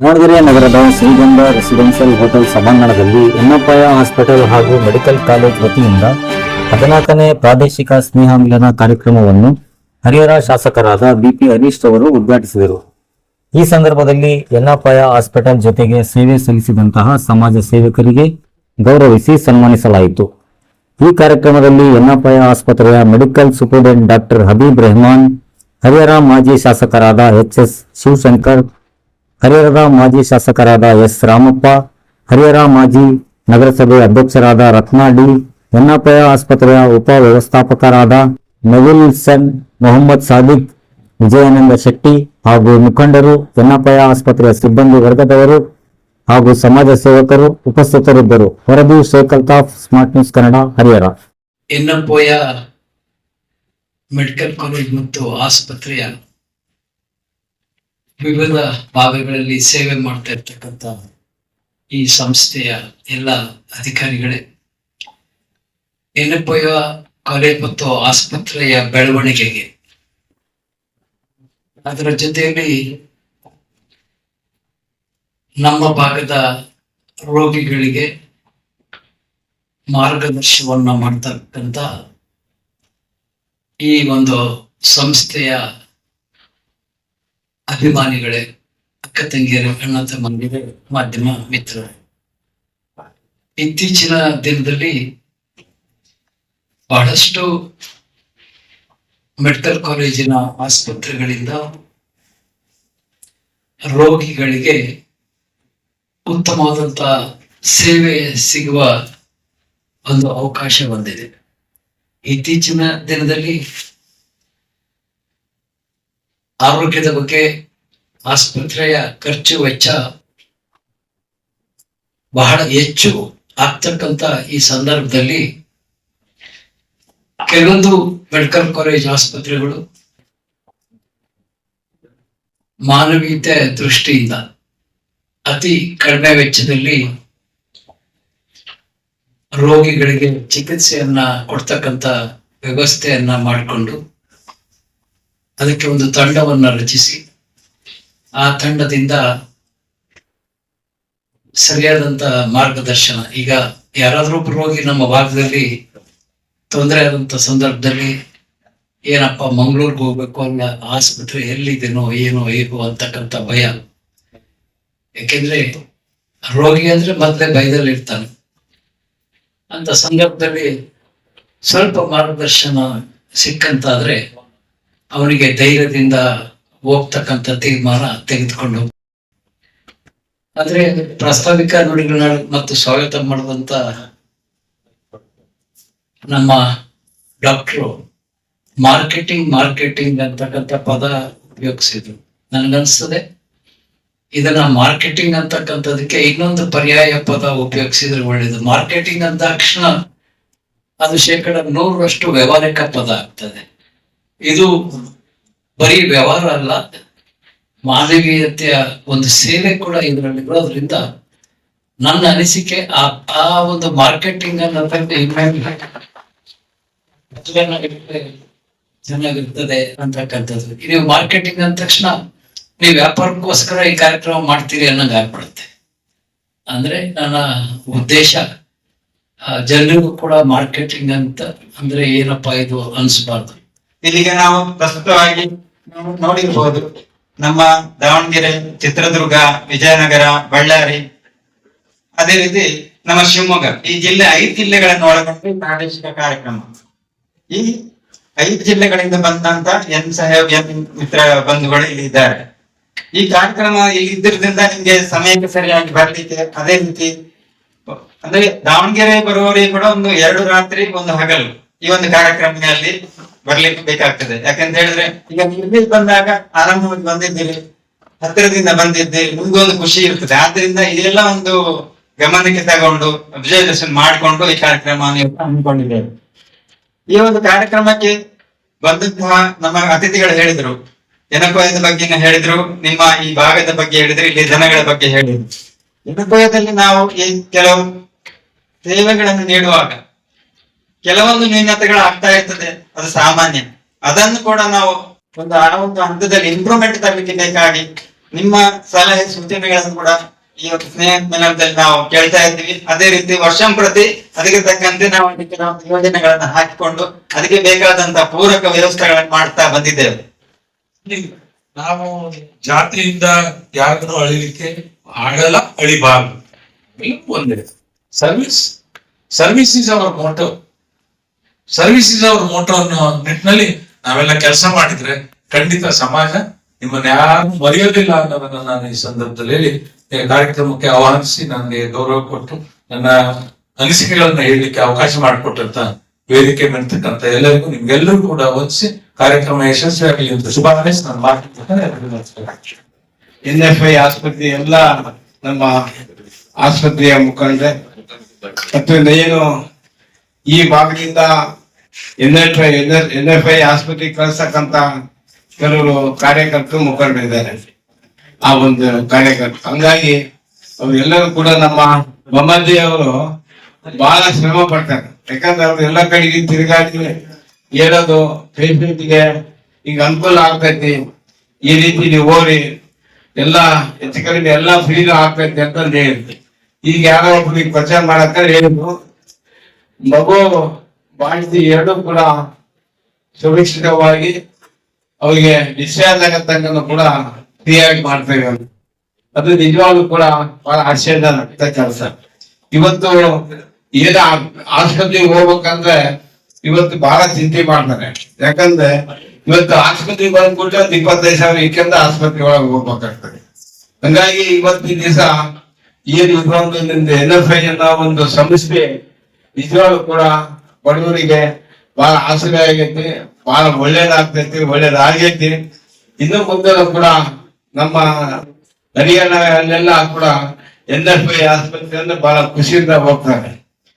ಮೂಡಿಗೆರೆ ನಗರದ ಶ್ರೀಗಂಧ residential hotel ಸಭಾಂಗಣದಲ್ಲಿ ಎನ್ನಪ್ಪಯ್ಯ ಹಾಸ್ಪಿಟಲ್ ಹಾಗೂ ಮೆಡಿಕಲ್ ಕಾಲೇಜ್ ವತಿಯಿಂದ 14ನೇ ಪ್ರಾದೇಶಿಕ ಸ್ನೇಹ ಮಿಲನ ಕಾರ್ಯಕ್ರಮವನ್ನು ಹರಿಹರ ಶಾಸಕರಾದ ಬಿಪಿ ಹರೀಶ್ ಅವರು ಉದ್ಘಾಟಿಸಿದರು. ಈ ಸಂದರ್ಭದಲ್ಲಿ ಎನ್ನಪ್ಪಯ್ಯ ಹಾಸ್ಪಿಟಲ್ ಜೊತೆಗೆ ಸೇವೆ ಸಲ್ಲಿಸಿದಂತಹ ಸಮಾಜ ಸೇವಕರಿಗೆ ಗೌರವಿಸಿ ಸನ್ಮಾನಿಸಲಾಯಿತು. ಈ ಕಾರ್ಯಕ್ರಮದಲ್ಲಿ ಎನ್ನಪ್ಪಯ್ಯ ಆಸ್ಪತ್ರೆಯ medical superintendent doctor Habib Rehman, Harihar ಮಾಜಿ ಶಾಸಕರಾದ ಎಚ್.ಎಸ್. ಶಿವಶಂಕರ್, ಹರಿಹರದ ಮಾಜಿ ಶಾಸಕರಾದ ಎಸ್. ರಾಮಪ್ಪ, ಹರಿಹರ ಮಾಜಿ ನಗರಸಭೆ ಅಧ್ಯಕ್ಷರಾದ ರತ್ನಾ ಡಿ, ಎನ್ನಪ್ಪಯ್ಯ ಆಸ್ಪತ್ರೆಯ ಉಪ ವ್ಯವಸ್ಥಾಪಕರಾದ ನವಿಲ್ ಸನ್, ಮೊಹಮ್ಮದ್ ಸಾದಿಕ್, ವಿಜಯಾನಂದ ಶೆಟ್ಟಿ ಹಾಗೂ ಮುಖಂಡರು, ಎನ್ನಪ್ಪಯ್ಯ ಆಸ್ಪತ್ರೆಯ ಸಿಬ್ಬಂದಿ ವರ್ಗದವರು ಹಾಗೂ ಸಮಾಜ ಸೇವಕರು ಉಪಸ್ಥಿತರಿದ್ದರು. ವರದಿ Sheikh Altaf, smart news Kannada, Harihar. Yenepoya medical college ಮತ್ತು ಆಸ್ಪತ್ರೆಯ ವಿವಿಧ ಭಾಗಗಳಲ್ಲಿ ಸೇವೆ ಮಾಡ್ತಾ ಇರ್ತಕ್ಕಂಥ ಈ ಸಂಸ್ಥೆಯ ಎಲ್ಲ ಅಧಿಕಾರಿಗಳೇ, ಎನ್ನಪ್ಪಯ್ಯ ಕಾಲೇಜ್ ಮತ್ತು ಆಸ್ಪತ್ರೆಯ ಬೆಳವಣಿಗೆಗೆ, ಅದರ ಜೊತೆಯಲ್ಲಿ ನಮ್ಮ ಭಾಗದ ರೋಗಿಗಳಿಗೆ ಮಾರ್ಗದರ್ಶನವನ್ನ ಮಾಡ್ತಕ್ಕಂಥ ಈ ಒಂದು ಸಂಸ್ಥೆಯ ಅಭಿಮಾನಿಗಳೇ, ಅಕ್ಕ ತಂಗಿಯರೇ, ಅಣ್ಣ ತಮ್ಮಂದಿರೇ, ಮಾಧ್ಯಮ ಮಿತ್ರರೇ, ಇತ್ತೀಚಿನ ದಿನದಲ್ಲಿ ಬಹಳಷ್ಟು ಮೆಡಿಕಲ್ ಕಾಲೇಜಿನ ಆಸ್ಪತ್ರೆಗಳಿಂದ ರೋಗಿಗಳಿಗೆ ಉತ್ತಮವಾದಂತ ಸೇವೆ ಸಿಗುವ ಒಂದು ಅವಕಾಶ ಬಂದಿದೆ. ಇತ್ತೀಚಿನ ದಿನದಲ್ಲಿ ಆರೋಗ್ಯದ ಬಗ್ಗೆ ಆಸ್ಪತ್ರೆಯ ಖರ್ಚು ವೆಚ್ಚ ಬಹಳ ಹೆಚ್ಚು ಆಗ್ತಕ್ಕಂತ ಈ ಸಂದರ್ಭದಲ್ಲಿ ಕೆಲವೊಂದು ಮೆಡಿಕಲ್ ಕಾಲೇಜ್ ಆಸ್ಪತ್ರೆಗಳು ಮಾನವೀಯತೆ ದೃಷ್ಟಿಯಿಂದ ಅತಿ ಕಡಿಮೆ ವೆಚ್ಚದಲ್ಲಿ ರೋಗಿಗಳಿಗೆ ಚಿಕಿತ್ಸೆಯನ್ನ ಕೊಡ್ತಕ್ಕಂತ ವ್ಯವಸ್ಥೆಯನ್ನ ಮಾಡಿಕೊಂಡು ಅದಕ್ಕೆ ಒಂದು ತಂಡವನ್ನ ರಚಿಸಿ ಆ ತಂಡದಿಂದ ಸರಿಯಾದಂತ ಮಾರ್ಗದರ್ಶನ, ಈಗ ಯಾರಾದ್ರೂ ರೋಗಿ ನಮ್ಮ ಭಾಗದಲ್ಲಿ ತೊಂದರೆ ಆದಂತ ಸಂದರ್ಭದಲ್ಲಿ ಏನಪ್ಪ ಮಂಗಳೂರಿಗೆ ಹೋಗ್ಬೇಕು, ಅಲ್ಲ ಆಸ್ಪತ್ರೆ ಎಲ್ಲಿದೇನೋ ಏನೋ ಹೇಗೋ ಅಂತಕ್ಕಂಥ ಭಯ. ಯಾಕೆಂದ್ರೆ ರೋಗಿ ಅಂದ್ರೆ ಮೊದಲೇ ಭಯದಲ್ಲಿ ಇರ್ತಾನೆ. ಅಂತ ಸಂದರ್ಭದಲ್ಲಿ ಸ್ವಲ್ಪ ಮಾರ್ಗದರ್ಶನ ಸಿಕ್ಕಂತಾದ್ರೆ ಅವನಿಗೆ ಧೈರ್ಯದಿಂದ ಹೋಗ್ತಕ್ಕಂಥ ತೀರ್ಮಾನ ತೆಗೆದುಕೊಂಡು, ಆದ್ರೆ ಪ್ರಾಸ್ತಾವಿಕ ನುಡಿಗಳನ್ನ ಮತ್ತು ಸ್ವಾಗತ ಮಾಡುವಂತ ನಮ್ಮ ಡಾಕ್ಟ್ರು ಮಾರ್ಕೆಟಿಂಗ್ ಅಂತಕ್ಕಂಥ ಪದ ಉಪಯೋಗಿಸಿದ್ರು. ನನ್ಗನ್ಸ್ತದೆ ಇದನ್ನ ಮಾರ್ಕೆಟಿಂಗ್ ಅಂತಕ್ಕಂಥದಕ್ಕೆ ಇನ್ನೊಂದು ಪರ್ಯಾಯ ಪದ ಉಪಯೋಗಿಸಿದ್ರೆ ಒಳ್ಳೇದು. ಮಾರ್ಕೆಟಿಂಗ್ ಅಂದ ತಕ್ಷಣ ಅದು 100% ವ್ಯವಹಾರಿಕ ಪದ ಆಗ್ತದೆ. ಇದು ಬರೀ ವ್ಯವಹಾರ ಅಲ್ಲ, ಮಾನವೀಯತೆಯ ಒಂದು ಸೇವೆ ಕೂಡ ಇದರಲ್ಲಿ ಇರೋದ್ರಿಂದ ನನ್ನ ಅನಿಸಿಕೆ ಆ ಒಂದು ಮಾರ್ಕೆಟಿಂಗ್ ಚೆನ್ನಾಗಿರ್ತದೆ ಅಂತಕ್ಕಂಥದ್ದು. ನೀವು ಮಾರ್ಕೆಟಿಂಗ್ ಅಂದ ತಕ್ಷಣ ನೀವು ವ್ಯಾಪಾರಕ್ಕೋಸ್ಕರ ಈ ಕಾರ್ಯಕ್ರಮ ಮಾಡ್ತೀರಿ ಅನ್ನಂಗೆ ಆಗ್ಬಿಡುತ್ತೆ. ಅಂದ್ರೆ ನನ್ನ ಉದ್ದೇಶ ಜನರಿಗೂ ಕೂಡ ಮಾರ್ಕೆಟಿಂಗ್ ಅಂತ ಅಂದ್ರೆ ಏನಪ್ಪಾ ಇದು ಅನ್ಸ್ಬಾರ್ದು. ಇಲ್ಲಿಗೆ ನಾವು ಪ್ರಸ್ತುತವಾಗಿ ನೋಡಿರ್ಬೋದು, ನಮ್ಮ ದಾವಣಗೆರೆ, ಚಿತ್ರದುರ್ಗ, ವಿಜಯನಗರ, ಬಳ್ಳಾರಿ, ಅದೇ ರೀತಿ ನಮ್ಮ ಶಿವಮೊಗ್ಗ, ಈ ಜಿಲ್ಲೆ 5 ಜಿಲ್ಲೆಗಳನ್ನು ಒಳಗೊಂಡು ಪ್ರಾದೇಶಿಕ ಕಾರ್ಯಕ್ರಮ. ಈ 5 ಜಿಲ್ಲೆಗಳಿಂದ ಬಂದಂತ ಎನ್ ಸಾಹೇಬ್, ಎನ್ ಮಿತ್ರ ಬಂಧುಗಳು ಇಲ್ಲಿ ಇದ್ದಾರೆ. ಈ ಕಾರ್ಯಕ್ರಮ ಇಲ್ಲಿ ಇದ್ದಿರೋದ್ರಿಂದ ನಿಮ್ಗೆ ಸಮಯಕ್ಕೆ ಸರಿಯಾಗಿ ಬರ್ಲಿಕ್ಕೆ, ಅದೇ ರೀತಿ ಅಂದ್ರೆ ದಾವಣಗೆರೆ ಬರುವವರಿಗೆ ಕೂಡ ಒಂದು 2 ರಾತ್ರಿ 1 ಹಗಲು ಈ ಒಂದು ಕಾರ್ಯಕ್ರಮದಲ್ಲಿ ಬರ್ಲಿಕ್ಕೆ ಬೇಕಾಗ್ತದೆ. ಯಾಕಂತ ಹೇಳಿದ್ರೆ ಈಗ ನೀವು ಬಂದಾಗ ಆರಾಮವಾಗಿ ಬಂದಿದ್ದೀರಿ, ಹತ್ತಿರದಿಂದ ಬಂದಿದ್ದೀರಿ, ನಿಮ್ಗೊಂದು ಖುಷಿ ಇರ್ತದೆ. ಆದ್ರಿಂದ ಇದೆಲ್ಲ ಒಂದು ಗಮನಕ್ಕೆ ತಗೊಂಡು ಅಬ್ಸರ್ವೇಷನ್ ಮಾಡಿಕೊಂಡು ಈ ಕಾರ್ಯಕ್ರಮವನ್ನು ಹಮ್ಮಿಕೊಂಡಿದ್ದೇವೆ. ಈ ಒಂದು ಕಾರ್ಯಕ್ರಮಕ್ಕೆ ಬಂದಂತಹ ನಮ್ಮ ಅತಿಥಿಗಳು ಹೇಳಿದ್ರು, ಎನ್ನಪ್ಪಯ್ಯದ ಬಗ್ಗೆ ಹೇಳಿದ್ರು, ನಿಮ್ಮ ಈ ಭಾಗದ ಬಗ್ಗೆ ಹೇಳಿದ್ರು, ಇಲ್ಲಿ ಜನಗಳ ಬಗ್ಗೆ ಹೇಳಿದ್ರು. ಎನ್ನಪ್ಪಯ್ಯದಲ್ಲಿ ನಾವು ಈ ಕೆಲವು ಸೇವೆಗಳನ್ನು ನೀಡುವಾಗ ಕೆಲವೊಂದು ನ್ಯೂನತೆಗಳು ಆಗ್ತಾ ಇರ್ತದೆ, ಅದು ಸಾಮಾನ್ಯ. ಅದನ್ನು ಕೂಡ ನಾವು ಆ ಒಂದು ಹಂತದಲ್ಲಿ ಇಂಪ್ರೂವ್ಮೆಂಟ್ ತರಲಿಕ್ಕೆ ಬೇಕಾಗಿ ನಿಮ್ಮ ಸಲಹೆ ಸೂಚನೆಗಳನ್ನು ಕೂಡ ಈ ಒಂದು ಸ್ನೇಹ ಮಿಲನದಲ್ಲಿ ನಾವು ಕೇಳ್ತಾ ಇದ್ದೀವಿ. ಅದೇ ರೀತಿ ವರ್ಷಂಪ್ರತಿ ಅದಕ್ಕೆ ತಕ್ಕಂತೆ ನಾವು ಅದಕ್ಕೆ ನಾವು ಯೋಜನೆಗಳನ್ನ ಹಾಕಿಕೊಂಡು ಅದಕ್ಕೆ ಬೇಕಾದಂತ ಪೂರಕ ವ್ಯವಸ್ಥೆಗಳನ್ನು ಮಾಡ್ತಾ ಬಂದಿದ್ದೇವೆ. ನಾವು ಜಾತಿಯಿಂದ ಯಾರನ್ನು ಅಳಿಲಿಕ್ಕೆ ಆಗಲ್ಲ, ಅಳಿಬಾರದು. ಒಂದೇ ಸರ್ವಿಸ್ ಇಸ್ ಅವರ್ ಮೋಟೋ. ಅನ್ನೋ ನಿಟ್ಟಿನಲ್ಲಿ ನಾವೆಲ್ಲ ಕೆಲಸ ಮಾಡಿದ್ರೆ ಖಂಡಿತ ಸಮಾಜ ನಿಮ್ಮನ್ನ ಯಾರು ಮರೆಯೋದಿಲ್ಲ ಅನ್ನೋದನ್ನ ನಾನು ಈ ಸಂದರ್ಭದಲ್ಲಿ ಹೇಳಿ ಕಾರ್ಯಕ್ರಮಕ್ಕೆ ಆಹ್ವಾನಿಸಿ ನನಗೆ ಗೌರವ ಕೊಟ್ಟು ನನ್ನ ಅನಿಸಿಕೆಗಳನ್ನ ಹೇಳಲಿಕ್ಕೆ ಅವಕಾಶ ಮಾಡಿಕೊಟ್ಟಂತ ವೇದಿಕೆ ಮೆಂತಕ್ಕಂತ ಎಲ್ಲರಿಗೂ ನಿಮ್ಗೆಲ್ಲರೂ ಕೂಡ ವಂದಿಸಿ ಕಾರ್ಯಕ್ರಮ ಯಶಸ್ವಿಯಾಗಲಿ ಅಂತ ಶುಭ ಹಾರೈಸಿ ನಾನು ಮಾತನಾಡ್ತೇನೆ. NFI ಆಸ್ಪತ್ರೆ ಎಲ್ಲ ನಮ್ಮ ಆಸ್ಪತ್ರೆಯ ಮುಖಂಡ್ರೆ ಮತ್ತು ಏನು ಈ ಭಾಗದಿಂದ NFI ಆಸ್ಪತ್ರೆಗೆ ಕಳ್ಸಕ್ಕಂತ ಕೆಲವರು ಕಾರ್ಯಕರ್ತರು ಮುಖಂಡರಿದ್ದಾರೆ. ಆ ಒಂದು ಕಾರ್ಯಕರ್ತರು ಹಂಗಾಗಿ ಅವರೆಲ್ಲರೂ ಕೂಡ ನಮ್ಮ ಬೊಮ್ಮಜ್ಜಿ ಅವರು ಬಹಳ ಶ್ರಮ ಪಡ್ತಾರೆ. ಯಾಕಂದ್ರೆ ಅವ್ರು ಎಲ್ಲ ಕಡೆಗೆ ತಿರುಗಾಡಿ ಹೇಳೋದು ಪೇಷಂಟ್ಗೆ ಈಗ ಅನುಕೂಲ ಆಗ್ತೈತಿ, ಈ ರೀತಿ ನೀವು ಹೋಗ್ರಿ, ಎಲ್ಲ ಹೆಚ್ಚು ಕಡಿಮೆ ಎಲ್ಲ ಫ್ರೀ ಆಗ್ತೈತಿ ಅಂತ ಹೇಳಿದ್ರು. ಈಗ ಯಾರೋ ಒಬ್ರಿಗೆ ಪ್ರಚಾರ ಮಾಡಕ್ಕ ಹೇಳಿದ್ರು. ಮಗು ಬಾಳಿಸಿ ಎರಡೂ ಕೂಡ ಸುರಕ್ಷಿತವಾಗಿ ಅವರಿಗೆ ಡಿಸ್ಚಾರ್ಜ್ ಆಗತ್ತಂಗ ಕೂಡ ಫ್ರೀಯಾಗಿ ಮಾಡ್ತೇವೆ. ಅದು ನಿಜವಾಗ್ಲೂ ಕೂಡ ಬಹಳ ಆಶ್ಚರ್ಯ ಕೆಲಸ. ಇವತ್ತು ಏನ ಆಸ್ಪತ್ರೆಗೆ ಹೋಗ್ಬೇಕಂದ್ರೆ ಇವತ್ತು ಬಹಳ ಚಿಂತೆ ಮಾಡ್ತಾರೆ. ಯಾಕಂದ್ರೆ ಇವತ್ತು ಆಸ್ಪತ್ರೆಗೆ ಬಂದ್ಬಿಟ್ಟು ಒಂದು 25,000 ಇಕ್ಕಂದ ಆಸ್ಪತ್ರೆ ಒಳಗೆ ಹೋಗ್ಬೇಕಾಗ್ತದೆ. ಹಂಗಾಗಿ ಇವತ್ತಿನ ದಿವಸ ಏನು ಇದೊಂದು NFI ಅನ್ನೋ ಒಂದು ಸಂಸ್ಥೆ ನಿಜವಾಗ್ಲೂ ಕೂಡ ಬಡವರಿಗೆ ಬಹಳ ಆಸರೆ ಆಗೈತಿ, ಬಹಳ ಒಳ್ಳೇದಾಗ್ತೈತಿ, ಒಳ್ಳೇದಾಗೈತಿ. ಇನ್ನು ಮುಂದೆ ಕೂಡ ನಮ್ಮ ಹರಿಯಾಣ ಅಲ್ಲೆಲ್ಲ ಕೂಡ NFI ಆಸ್ಪತ್ರೆ ಅಂದ್ರೆ ಬಹಳ ಖುಷಿಯಿಂದ ಹೋಗ್ತಾರೆ.